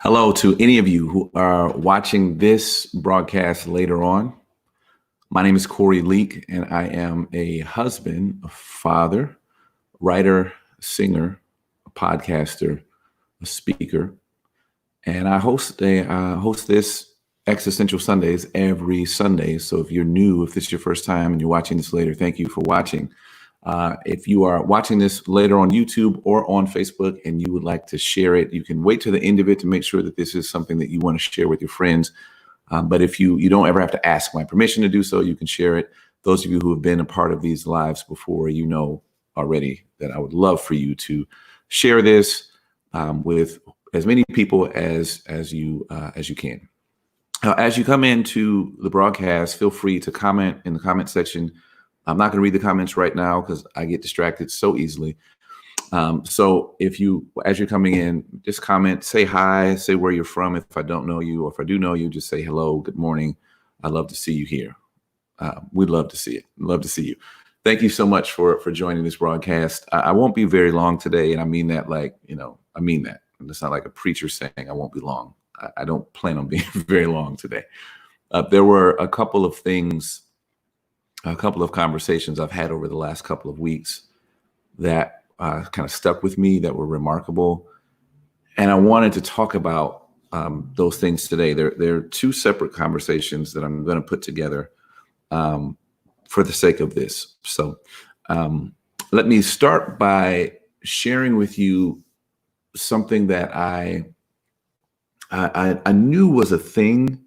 Hello to any of you who are watching this broadcast later on. My name is Corey Leak, and I am a husband, a father, writer, singer, a podcaster, a speaker, and I host this Existential Sundays every Sunday. So if you're new, if this is your first time and you're watching this later, thank you for watching. If you are watching this later on YouTube or on Facebook and you would like to share it, you can wait to the end of it to make sure that this is something that you want to share with your friends. But if you don't ever have to ask my permission to do so, you can share it. Those of you who have been a part of these lives before, you know already that I would love for you to share this with as many people as you can. As you come into the broadcast, feel free to comment in the comment section. I'm not going to read the comments right now because I get distracted so easily. So as you're coming in, just comment, say hi, say where you're from. If I don't know you, or if I do know you, just say hello, good morning. I'd love to see you here. We'd love to see it. Love to see you. Thank you so much for joining this broadcast. I won't be very long today, and I mean that I mean that. And it's not like a preacher saying I won't be long. I don't plan on being very long today. There were a couple of conversations I've had over the last couple of weeks that kind of stuck with me, that were remarkable. And I wanted to talk about those things today. They're two separate conversations that I'm going to put together for the sake of this. So let me start by sharing with you something that I knew was a thing,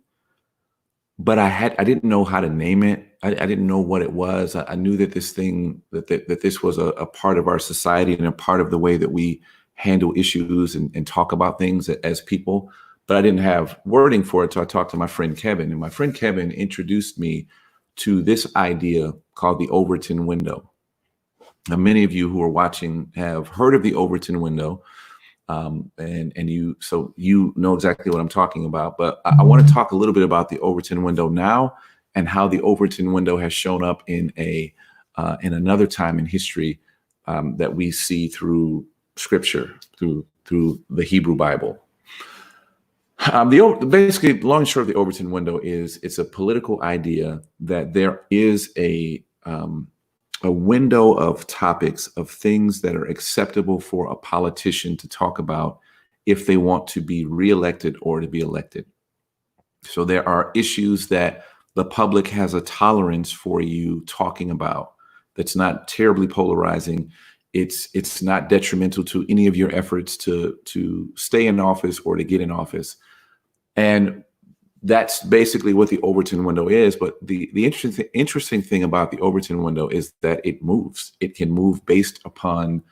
but I didn't know how to name it. I didn't know what it was. I knew that this thing, that this was a part of our society and a part of the way that we handle issues and talk about things as people, but I didn't have wording for it. So I talked to my friend Kevin, and my friend Kevin introduced me to this idea called the Overton window. Now, many of you who are watching have heard of the Overton window. So you know exactly what I'm talking about, but I want to talk a little bit about the Overton window now and how the Overton window has shown up in another time in history that we see through Scripture, through the Hebrew Bible. Basically, long and short of the Overton window is it's a political idea that there is a window of topics, of things that are acceptable for a politician to talk about if they want to be reelected or to be elected. So there are issues that the public has a tolerance for you talking about that's not terribly polarizing. It's not detrimental to any of your efforts to stay in office or to get in office. And that's basically what the Overton window is. But the interesting thing about the Overton window is that it moves. It can move based upon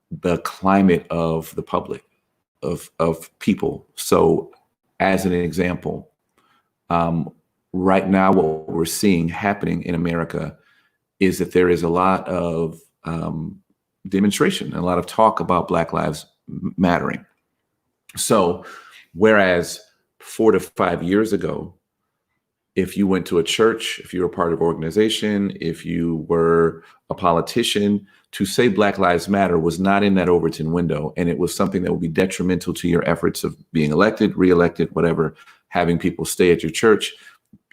the climate of the public, of people. So as an example, right now, what we're seeing happening in America is that there is a lot of demonstration and a lot of talk about Black Lives Mattering. So whereas 4 to 5 years ago, if you went to a church, if you were part of an organization, if you were a politician, to say Black Lives Matter was not in that Overton window, and it was something that would be detrimental to your efforts of being elected, reelected, whatever, having people stay at your church,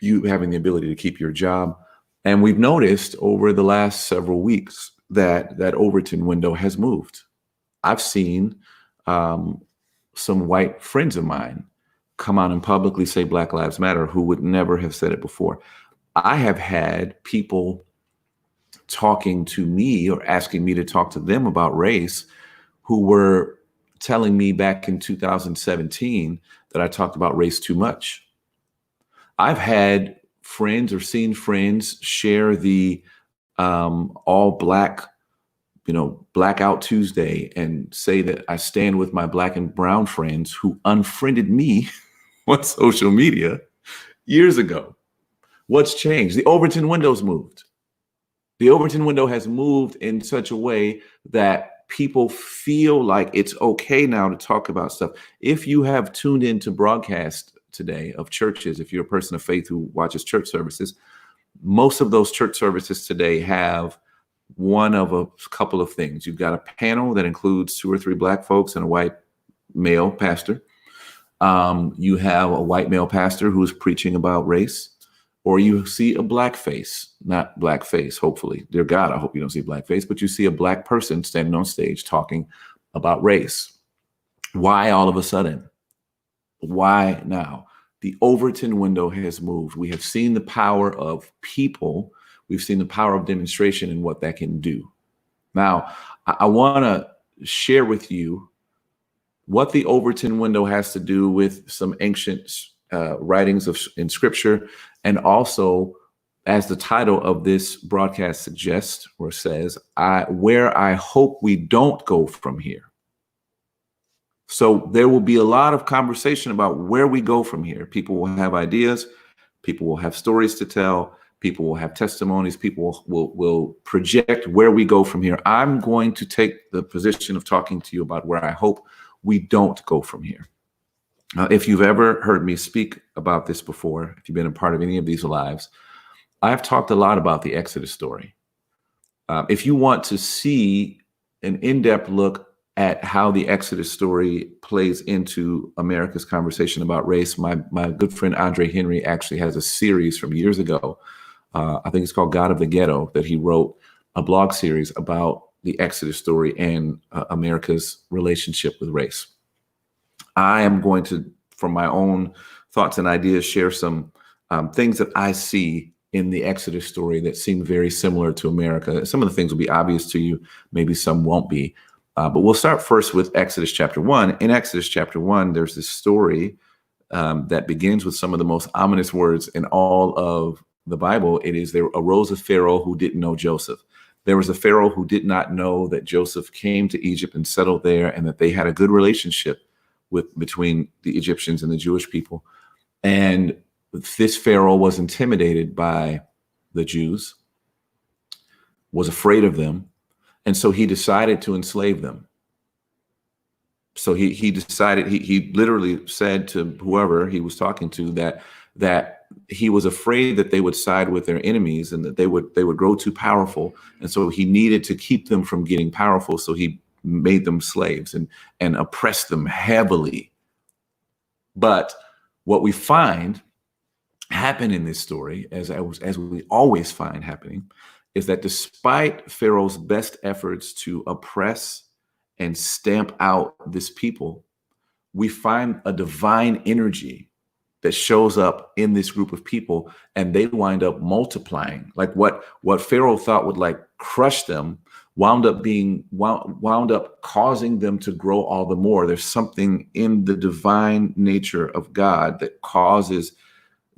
you having the ability to keep your job. And we've noticed over the last several weeks that Overton window has moved. I've seen some white friends of mine come out and publicly say Black Lives Matter who would never have said it before. I have had people talking to me or asking me to talk to them about race who were telling me back in 2017 that I talked about race too much. I've had friends or seen friends share the all black, Blackout Tuesday and say that I stand with my Black and brown friends who unfriended me on social media years ago. What's changed? The Overton window's moved. The Overton window has moved in such a way that people feel like it's okay now to talk about stuff. If you have tuned into broadcast today of churches, if you're a person of faith who watches church services, most of those church services today have one of a couple of things. You've got a panel that includes 2 or 3 Black folks and a white male pastor. You have a white male pastor who is preaching about race, or you see a black face, not black face, hopefully. Dear God, I hope you don't see black face, but you see a black person standing on stage talking about race. Why all of a sudden? Why now? The Overton window has moved. We have seen the power of people. We've seen the power of demonstration and what that can do. Now, I want to share with you what the Overton window has to do with some ancient writings in scripture, and also, as the title of this broadcast suggests or says, where I hope we don't go from here. So there will be a lot of conversation about where we go from here. People will have ideas. People will have stories to tell. People will have testimonies. People will project where we go from here. I'm going to take the position of talking to you about where I hope we don't go from here. Now, if you've ever heard me speak about this before, if you've been a part of any of these lives, I've talked a lot about the Exodus story. If you want to see an in-depth look at how the Exodus story plays into America's conversation about race, my good friend Andre Henry actually has a series from years ago. I think it's called God of the Ghetto, that he wrote a blog series about the Exodus story and America's relationship with race. I am going to, from my own thoughts and ideas, share some things that I see in the Exodus story that seem very similar to America. Some of the things will be obvious to you, maybe some won't be. But we'll start first with Exodus chapter 1. In Exodus chapter 1, there's this story that begins with some of the most ominous words in all of the Bible. It is, there arose a Pharaoh who didn't know Joseph. There was a Pharaoh who did not know that Joseph came to Egypt and settled there, and that they had a good relationship between the Egyptians and the Jewish people. And this Pharaoh was intimidated by the Jews, was afraid of them, and so he decided to enslave them. So he decided, he literally said to whoever he was talking to that he was afraid that they would side with their enemies and that they would grow too powerful. And so he needed to keep them from getting powerful. So he made them slaves and oppressed them heavily. But what we find happen in this story, as we always find happening, is that despite Pharaoh's best efforts to oppress and stamp out this people, we find a divine energy that shows up in this group of people, and they wind up multiplying. Like what Pharaoh thought would like crush them wound up causing them to grow all the more. There's something in the divine nature of God that causes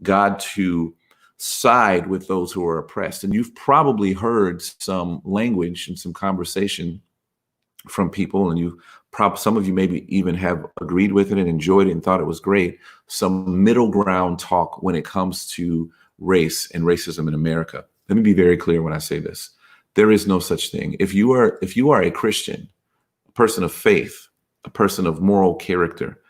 God to side with those who are oppressed. And you've probably heard some language and some conversation from people, and some of you maybe even have agreed with it and enjoyed it and thought it was great. Some middle ground talk when it comes to race and racism in America. Let me be very clear when I say this. There is no such thing. If you are a Christian, a person of faith, a person of moral character,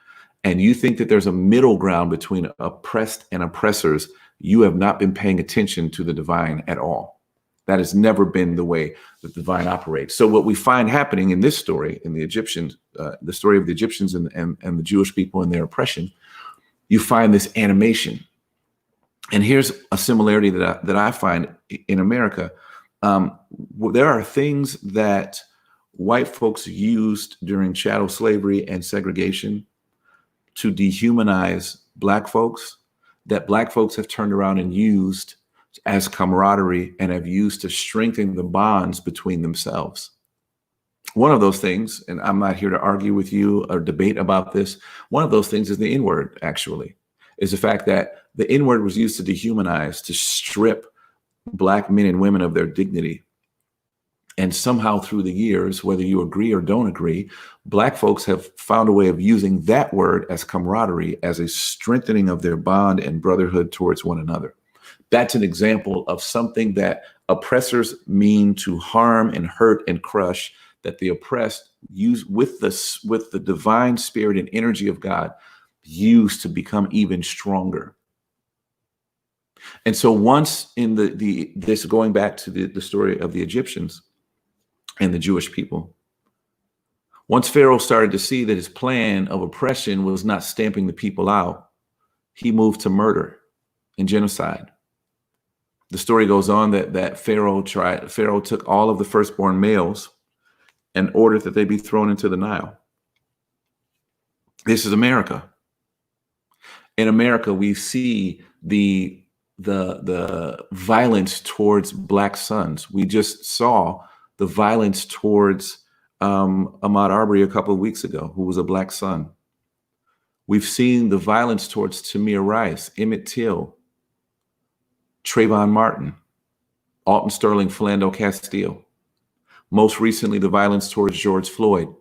and you think that there's a middle ground between oppressed and oppressors, you have not been paying attention to the divine at all. That has never been the way that the divine operates. So what we find happening in this story, in the Egyptians, the story of the Egyptians and the Jewish people and their oppression, you find this animation. And here's a similarity that I find in America. There are things that white folks used during chattel slavery and segregation to dehumanize Black folks, that Black folks have turned around and used as camaraderie and have used to strengthen the bonds between themselves. One of those things, and I'm not here to argue with you or debate about this, one of those things is the N-word, actually, is the fact that the N-word was used to dehumanize, to strip Black men and women of their dignity. And somehow through the years, whether you agree or don't agree, Black folks have found a way of using that word as camaraderie, as a strengthening of their bond and brotherhood towards one another. That's an example of something that oppressors mean to harm and hurt and crush, that the oppressed use with the divine spirit and energy of God, use to become even stronger. And so once in this going back to the story of the Egyptians and the Jewish people, Once Pharaoh started to see that his plan of oppression was not stamping the people out, he moved to murder and genocide. The story goes on that Pharaoh took all of the firstborn males and ordered that they be thrown into the Nile. This is America. In America, we see the violence towards Black sons. We just saw the violence towards Ahmaud Arbery a couple of weeks ago, who was a Black son. We've seen the violence towards Tamir Rice, Emmett Till, Trayvon Martin, Alton Sterling, Philando Castile. Most recently, the violence towards George Floyd.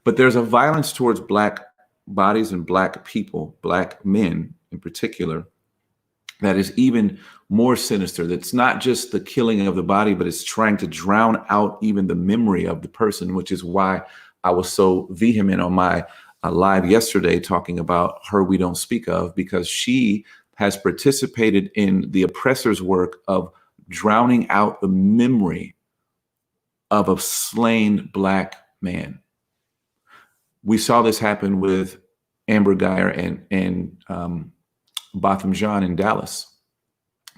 But there's a violence towards Black bodies and Black people, Black men in particular, that is even more sinister. That's not just the killing of the body, but it's trying to drown out even the memory of the person, which is why I was so vehement on my live yesterday talking about Her We Don't Speak Of, because she has participated in the oppressor's work of drowning out the memory of a slain Black man. We saw this happen with Amber Guyger and Botham Jean in Dallas.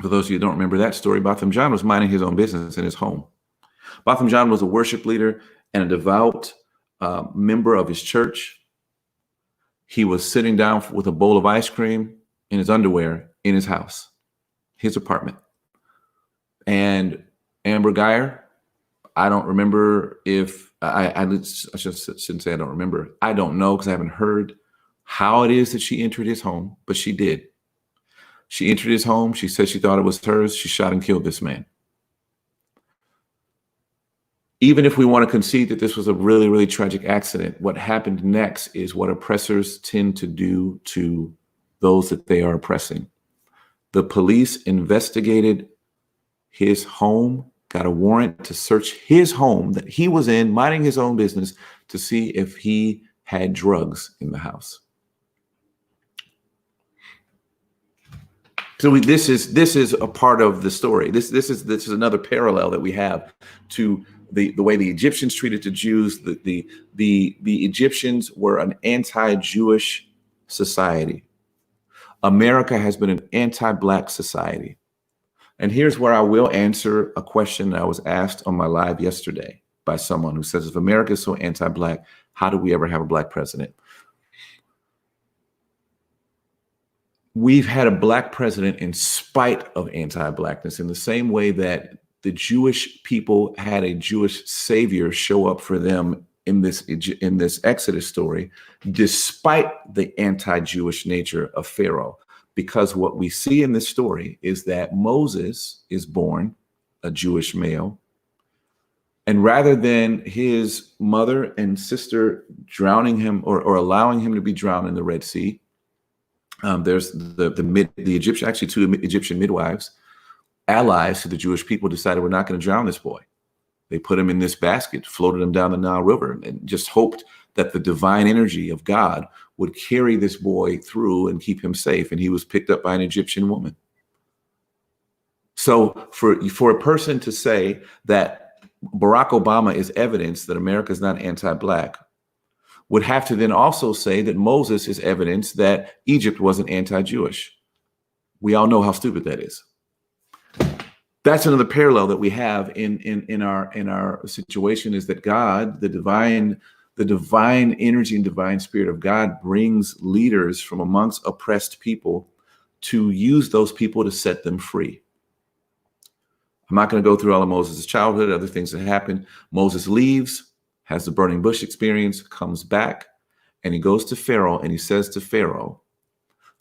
For those of you who don't remember that story, Botham Jean was minding his own business in his home. Botham Jean was a worship leader and a devout member of his church. He was sitting down with a bowl of ice cream in his underwear in his house, his apartment. And Amber Guyger, I don't remember if I shouldn't say I don't remember. I don't know because I haven't heard how it is that she entered his home, but she did. She entered his home. She said she thought it was hers. She shot and killed this man. Even if we want to concede that this was a really, really tragic accident, what happened next is what oppressors tend to do to those that they are oppressing. The police investigated his home, got a warrant to search his home that he was in, minding his own business, to see if he had drugs in the house. So this is a part of the story. This is another parallel that we have to the way the Egyptians treated the Jews. The Egyptians were an anti-Jewish society. America has been an anti-Black society. And here's where I will answer a question that I was asked on my live yesterday by someone who says, if America is so anti-Black, how do we ever have a Black president? We've had a Black president in spite of anti-Blackness, in the same way that the Jewish people had a Jewish savior show up for them in this Exodus story, despite the anti-Jewish nature of Pharaoh. Because what we see in this story is that Moses is born a Jewish male, and rather than his mother and sister drowning him or allowing him to be drowned in the Red Sea, there's the Egyptian, actually two Egyptian midwives, allies to the Jewish people, decided we're not going to drown this boy. They put him in this basket, floated him down the Nile River, and just hoped that the divine energy of God would carry this boy through and keep him safe. And he was picked up by an Egyptian woman. So for a person to say that Barack Obama is evidence that America is not anti-Black, would have to then also say that Moses is evidence that Egypt wasn't anti-Jewish. We all know how stupid that is. That's another parallel that we have in our situation, is that God, the divine energy and divine spirit of God, brings leaders from amongst oppressed people to use those people to set them free. I'm not going to go through all of Moses' childhood, other things that happened. Moses leaves, has the burning bush experience, comes back, and he goes to Pharaoh and he says to Pharaoh,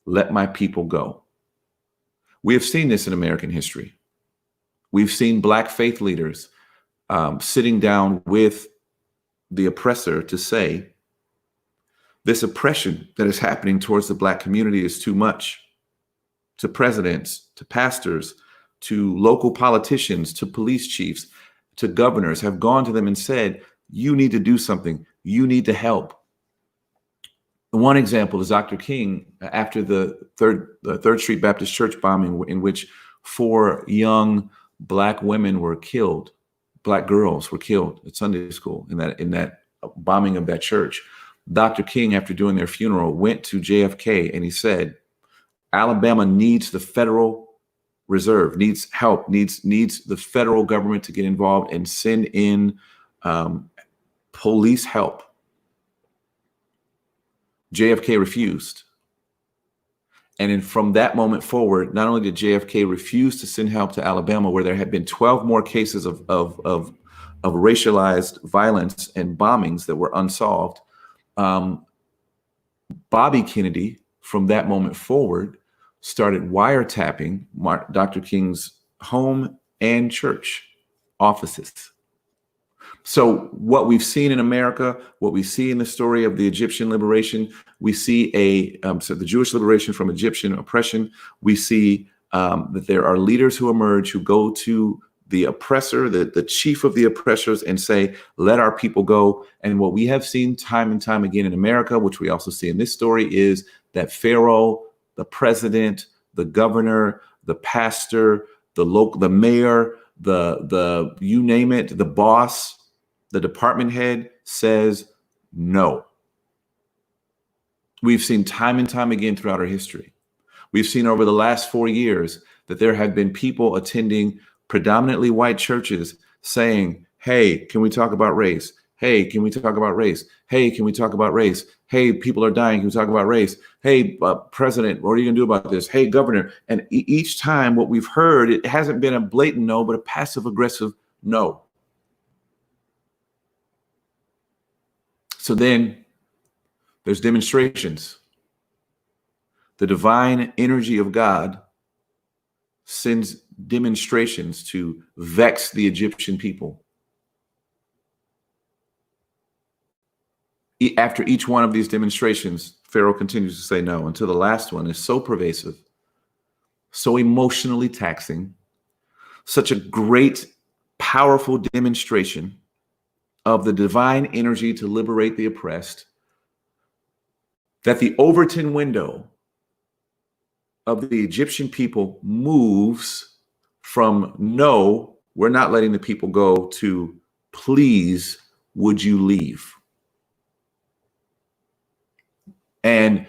"Let my people go." We have seen this in American history. We've seen Black faith leaders sitting down with the oppressor to say, this oppression that is happening towards the Black community is too much. To presidents, to pastors, to local politicians, to police chiefs, to governors, have gone to them and said, you need to do something. You need to help. One example is Dr. King, after the Third Street Baptist Church bombing, in which 4 young Black women were killed. Black girls were killed at Sunday school in that bombing of that church. Dr. King, after doing their funeral, went to JFK and he said, Alabama needs the Federal Reserve, needs help, needs the federal government to get involved and send in police help. JFK refused. And then from that moment forward, not only did JFK refuse to send help to Alabama, where there had been 12 more cases of racialized violence and bombings that were unsolved, Bobby Kennedy, from that moment forward, started wiretapping Dr. King's home and church offices. So what we've seen in America, what we see in the story of the Egyptian liberation, we see so the Jewish liberation from Egyptian oppression. We see that there are leaders who emerge who go to the oppressor, the chief of the oppressors, and say, let our people go. And what we have seen time and time again in America, which we also see in this story, is that Pharaoh, the president, the governor, the pastor, the mayor, the you name it, the boss, the department head says no. We've seen time and time again throughout our history. We've seen over the last 4 years that there have been people attending predominantly white churches saying, hey, can we talk about race? Hey, can we talk about race? Hey, can we talk about race? Hey, people are dying. Can we talk about race? Hey, president, what are you going to do about this? Hey, governor. And each time what we've heard, it hasn't been a blatant no, but a passive aggressive no. So then there's demonstrations. The divine energy of God sends demonstrations to vex the Egyptian people. After each one of these demonstrations, Pharaoh continues to say no, until the last one is so pervasive, so emotionally taxing, such a great, powerful demonstration of the divine energy to liberate the oppressed, that the Overton window of the Egyptian people moves from no, we're not letting the people go, to please, would you leave? And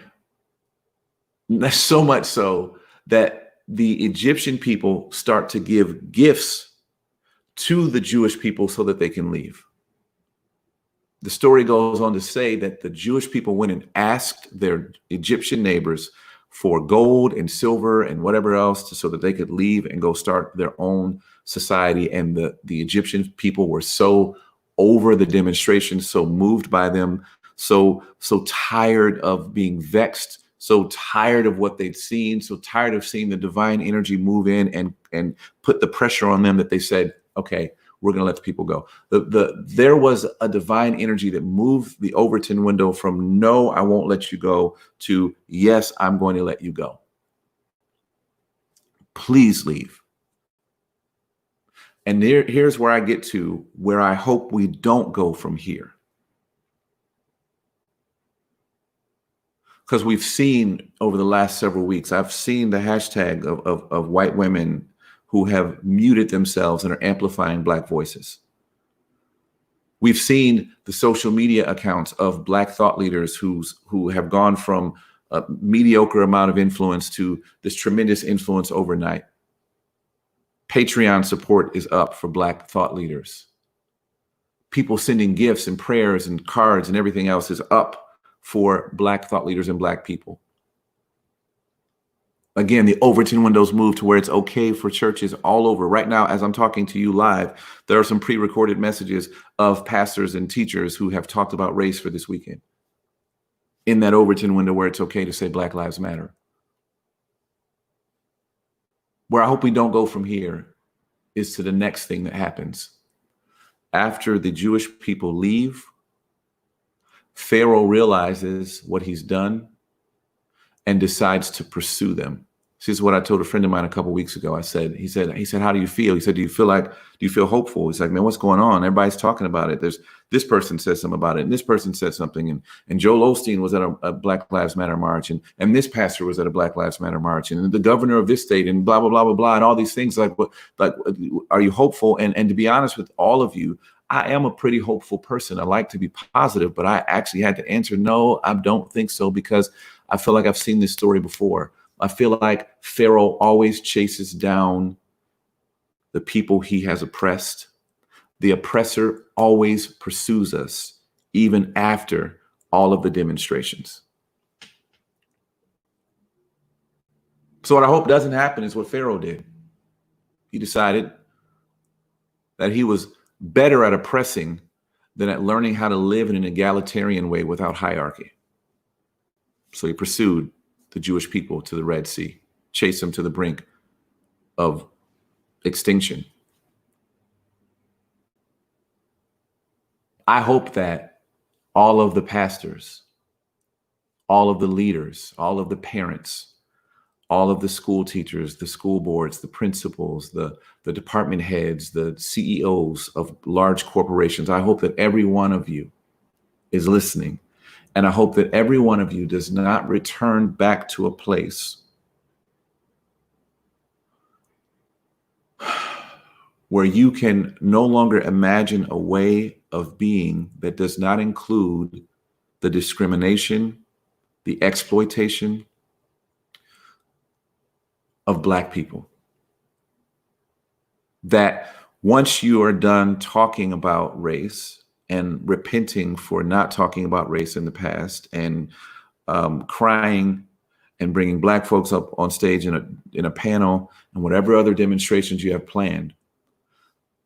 so much so that the Egyptian people start to give gifts to the Jewish people so that they can leave. The story goes on to say that the Jewish people went and asked their Egyptian neighbors for gold and silver and whatever else so that they could leave and go start their own society. And the Egyptian people were so over the demonstration, so moved by them, so tired of being vexed, so tired of what they'd seen, so tired of seeing the divine energy move in and put the pressure on them, that they said, okay, we're going to let the people go. There was a divine energy that moved the Overton window from no, I won't let you go, to yes, I'm going to let you go. Please leave. And here's where I get to where I hope we don't go from here. Because we've seen over the last several weeks, I've seen the hashtag of white women who have muted themselves and are amplifying Black voices. We've seen the social media accounts of Black thought leaders who have gone from a mediocre amount of influence to this tremendous influence overnight. Patreon support is up for Black thought leaders. People sending gifts and prayers and cards and everything else is up for Black thought leaders and Black people. Again, the Overton windows move to where it's okay for churches all over. Right now, as I'm talking to you live, there are some pre-recorded messages of pastors and teachers who have talked about race for this weekend in that Overton window where it's okay to say Black Lives Matter. Where I hope we don't go from here is to the next thing that happens. After the Jewish people leave, Pharaoh realizes what he's done and decides to pursue them. This is what I told a friend of mine a couple of weeks ago. He said, how do you feel? He said, do you feel hopeful? He's like, man, what's going on? Everybody's talking about it. There's this person said something about it, and this person said something, and Joel Osteen was at a Black Lives Matter march, and this pastor was at a Black Lives Matter march, and the governor of this state, and blah, blah, blah, blah, blah, and all these things. Like, are you hopeful? And to be honest with all of you, I am a pretty hopeful person. I like to be positive, but I actually had to answer, no, I don't think so, because I feel like I've seen this story before. I feel like Pharaoh always chases down the people he has oppressed. The oppressor always pursues us, even after all of the demonstrations. So what I hope doesn't happen is what Pharaoh did. He decided that he was better at oppressing than at learning how to live in an egalitarian way without hierarchy. So he pursued the Jewish people to the Red Sea, chased them to the brink of extinction. I hope that all of the pastors, all of the leaders, all of the parents, all of the school teachers, the school boards, the principals, the department heads, the CEOs of large corporations, I hope that every one of you is listening. And I hope that every one of you does not return back to a place where you can no longer imagine a way of being that does not include the discrimination, the exploitation of Black people. That once you are done talking about race and repenting for not talking about race in the past, and crying and bringing Black folks up on stage in a panel and whatever other demonstrations you have planned,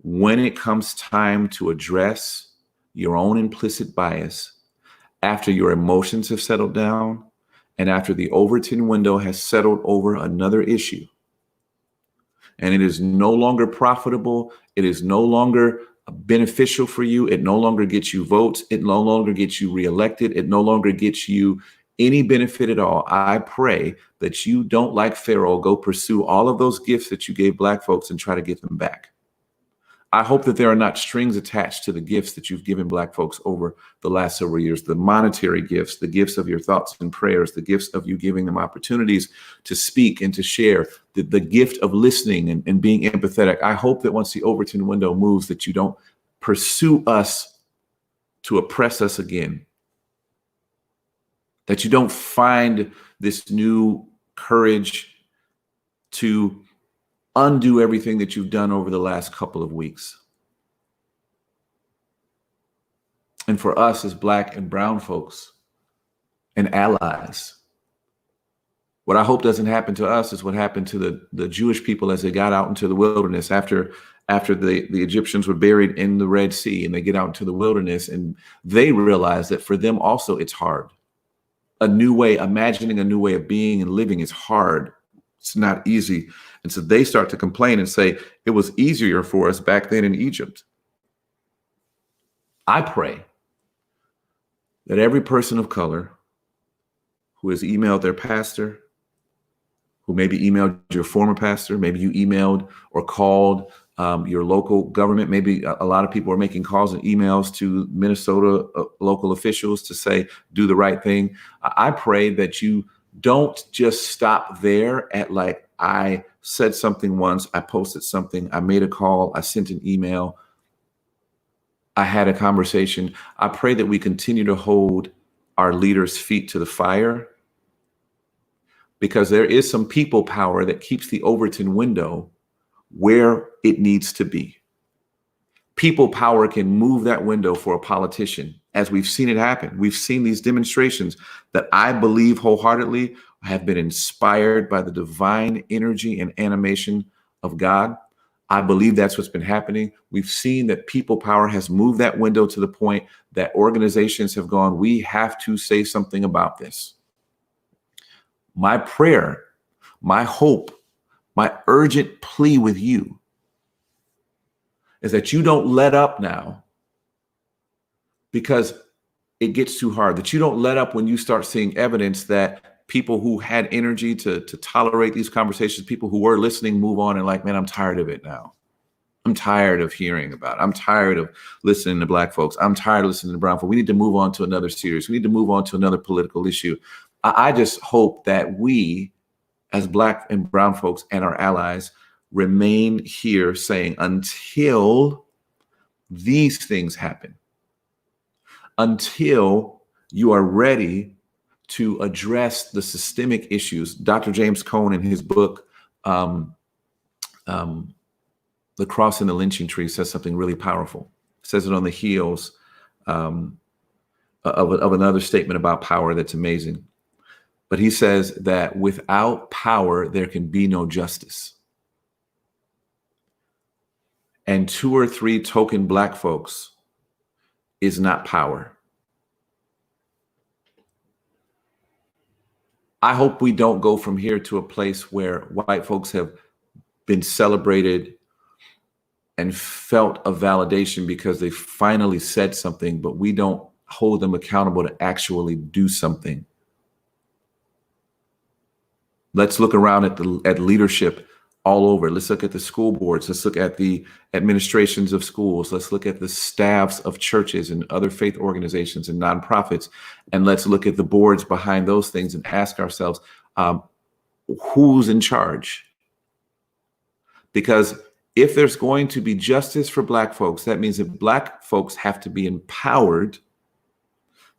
when it comes time to address your own implicit bias, after your emotions have settled down and after the Overton window has settled over another issue, and it is no longer profitable, it is no longer beneficial for you, it no longer gets you votes, it no longer gets you reelected, it no longer gets you any benefit at all, I pray that you don't, like Pharaoh, go pursue all of those gifts that you gave Black folks and try to get them back. I hope that there are not strings attached to the gifts that you've given Black folks over the last several years, the monetary gifts, the gifts of your thoughts and prayers, the gifts of you giving them opportunities to speak and to share, the gift of listening and being empathetic. I hope that once the Overton window moves, that you don't pursue us to oppress us again, that you don't find this new courage to undo everything that you've done over the last couple of weeks. And for us as Black and brown folks and allies, what I hope doesn't happen to us is what happened to the Jewish people as they got out into the wilderness after the Egyptians were buried in the Red Sea, and they get out into the wilderness and they realize that for them also it's hard. A new way, imagining a new way of being and living is hard. It's not easy. And so they start to complain and say, it was easier for us back then in Egypt. I pray that every person of color who has emailed their pastor, who maybe emailed your former pastor, maybe you emailed or called your local government, maybe a lot of people are making calls and emails to Minnesota local officials to say, do the right thing. I pray that you don't just stop there at like, I said something once, I posted something, I made a call, I sent an email, I had a conversation. I pray that we continue to hold our leaders' feet to the fire, because there is some people power that keeps the Overton window where it needs to be. People power can move that window for a politician, as we've seen it happen. We've seen these demonstrations that I believe wholeheartedly have been inspired by the divine energy and animation of God. I believe that's what's been happening. We've seen that people power has moved that window to the point that organizations have gone, we have to say something about this. My prayer, my hope, my urgent plea with you is that you don't let up now because it gets too hard, that you don't let up when you start seeing evidence that people who had energy to tolerate these conversations, people who were listening, move on and like, man, I'm tired of it now. I'm tired of hearing about it. I'm tired of listening to Black folks. I'm tired of listening to brown folks. We need to move on to another series. We need to move on to another political issue. I just hope that we, as Black and brown folks and our allies, remain here saying, until these things happen until you are ready to address the systemic issues. Dr. James Cone, in his book, The Cross and the Lynching Tree, says something really powerful. Says it on the heels of another statement about power that's amazing. But he says that without power, there can be no justice. And 2 or 3 token Black folks is not power. I hope we don't go from here to a place where white folks have been celebrated and felt a validation because they finally said something, but we don't hold them accountable to actually do something. Let's look around at leadership all over. Let's look at the school boards. Let's look at the administrations of schools. Let's look at the staffs of churches and other faith organizations and nonprofits. And let's look at the boards behind those things and ask ourselves, who's in charge? Because if there's going to be justice for Black folks, that means that Black folks have to be empowered,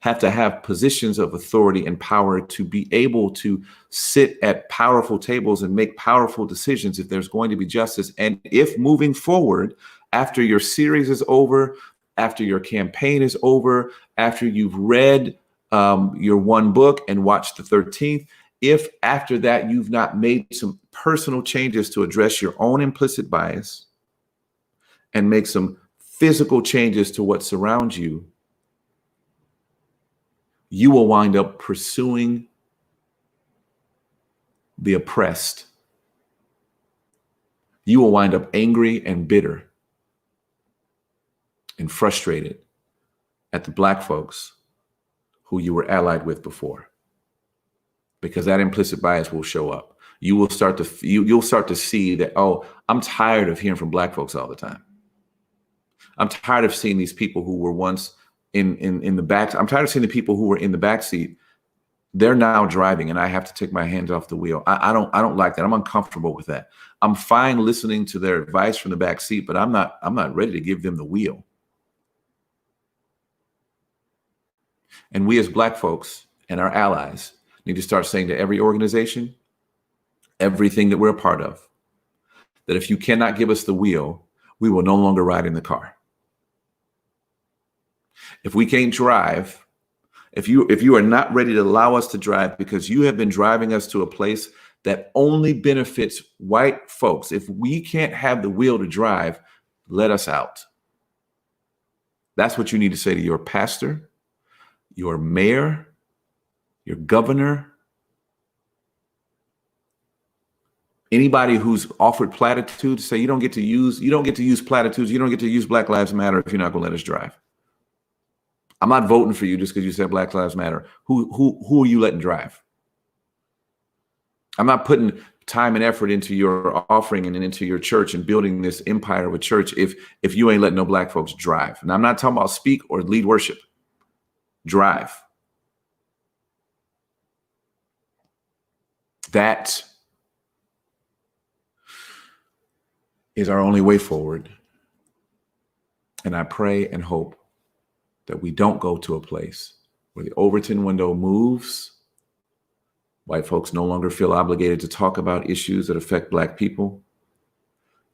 have to have positions of authority and power to be able to sit at powerful tables and make powerful decisions if there's going to be justice. And if moving forward, after your series is over, after your campaign is over, after you've read your one book and watched the 13th, if after that you've not made some personal changes to address your own implicit bias and make some physical changes to what surrounds you, you will wind up pursuing the oppressed. You will wind up angry and bitter and frustrated at the Black folks who you were allied with before, because that implicit bias will show up. You will start to you'll start to see that, oh, I'm tired of hearing from Black folks all the time. I'm tired of seeing these people who were once in the back. I'm tired of seeing the people who were in the back seat. They're now driving and I have to take my hands off the wheel. I don't like that. I'm uncomfortable with that. I'm fine listening to their advice from the back seat, but I'm not ready to give them the wheel. And we as Black folks and our allies need to start saying to every organization, everything that we're a part of, that if you cannot give us the wheel, we will no longer ride in the car. If we can't drive, if you are not ready to allow us to drive because you have been driving us to a place that only benefits white folks, if we can't have the wheel to drive, let us out. That's what you need to say to your pastor, your mayor, your governor, anybody who's offered platitudes. Say you don't get to use platitudes. You don't get to use Black Lives Matter if you're not going to let us drive. I'm not voting for you just because you said Black Lives Matter. Who are you letting drive? I'm not putting time and effort into your offering and into your church and building this empire of a church if you ain't letting no Black folks drive. And I'm not talking about speak or lead worship. Drive. That is our only way forward. And I pray and hope that we don't go to a place where the Overton window moves. White folks no longer feel obligated to talk about issues that affect Black people.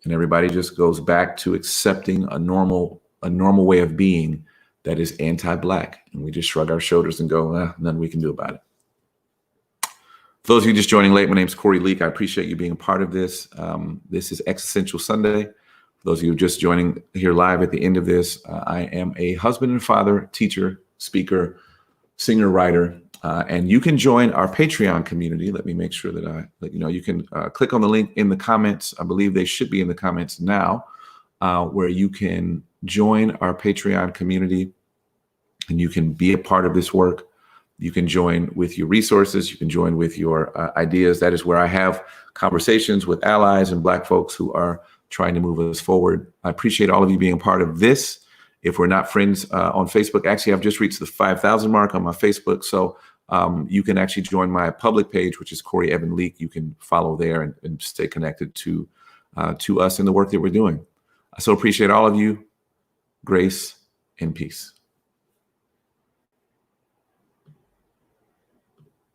And everybody just goes back to accepting a normal way of being that is anti-Black. And we just shrug our shoulders and go, nothing we can do about it. For those of you just joining late, my name's Corey Leak. I appreciate you being a part of this. This is Existential Sunday. For those of you just joining here live at the end of this, I am a husband and father, teacher, speaker, singer, writer, and you can join our Patreon community. Let me make sure that I let you know. You can click on the link in the comments. I believe they should be in the comments now, where you can join our Patreon community and you can be a part of this work. You can join with your resources. You can join with your ideas. That is where I have conversations with allies and Black folks who are trying to move us forward. I appreciate all of you being a part of this. If we're not friends on Facebook, actually, I've just reached the 5,000 mark on my Facebook. So you can actually join my public page, which is Corey Evan Leak. You can follow there and stay connected to us and the work that we're doing. I so appreciate all of you. Grace and peace.